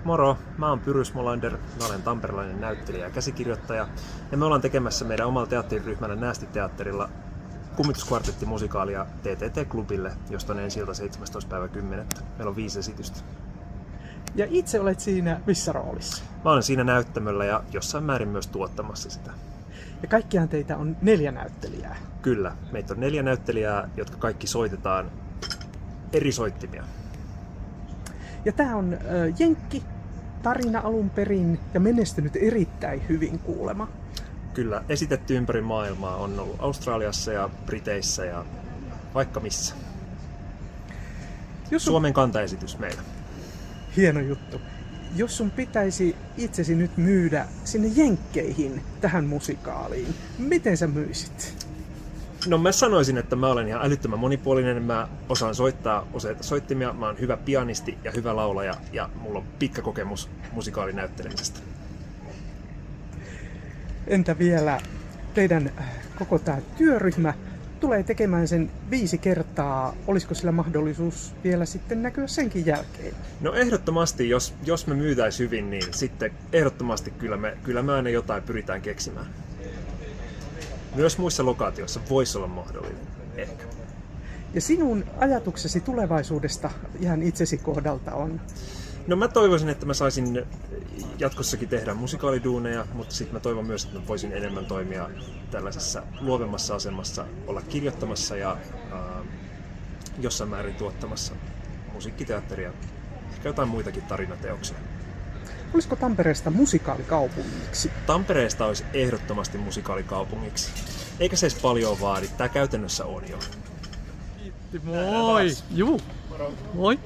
Moro, mä oon Pyrys Molander, mä olen tamperelainen näyttelijä ja käsikirjoittaja ja me ollaan tekemässä meidän omalla teatteriryhmällä Näästi-teatterilla Kummituskvartetti-musikaalia TTT-klubille, josta on ensi ilta 17.10. Meillä on 5 esitystä. Ja itse olet siinä missä roolissa? Mä olen siinä näyttämöllä ja jossain määrin myös tuottamassa sitä. Ja kaikkiaan teitä on 4 näyttelijää. Kyllä, meitä on 4 näyttelijää, jotka kaikki soitetaan eri soittimia. Ja tää on jenkki tarina alun perin ja menestynyt erittäin hyvin kuulema. Kyllä, esitetty ympäri maailmaa, on ollut Australiassa ja Briteissä ja vaikka missä. Suomen kantaesitys meillä. Hieno juttu. Jos sun pitäisi itsesi nyt myydä sinne jenkkeihin tähän musikaaliin, miten sä myisit? No mä sanoisin, että mä olen ihan älyttömän monipuolinen. Mä osaan soittaa useita soittimia, mä oon hyvä pianisti ja hyvä laulaja ja mulla on pitkä kokemus musikaalinäyttelemisestä. Entä vielä teidän koko tää työryhmä tulee tekemään sen 5 kertaa. Olisiko sillä mahdollisuus vielä sitten näkyä senkin jälkeen? No ehdottomasti, jos me myytäis hyvin, niin sitten ehdottomasti kyllä me aina jotain pyritään keksimään. Myös muissa lokaatioissa voisi olla mahdollinen, ehkä. Ja sinun ajatuksesi tulevaisuudesta ihan itsesi kohdalta on? No mä toivoisin, että mä saisin jatkossakin tehdä musikaaliduuneja, mutta sitten mä toivon myös, että mä voisin enemmän toimia tällaisessa luovemmassa asemassa, olla kirjoittamassa ja jossain määrin tuottamassa musiikkiteatteria, ehkä jotain muitakin tarinateoksia. Olisiko Tampereesta musikaalikaupungiksi? Tampereesta olisi ehdottomasti musikaalikaupungiksi. Eikä se edes paljon vaadi, tää käytännössä on jo. Moi! Juu! Moi!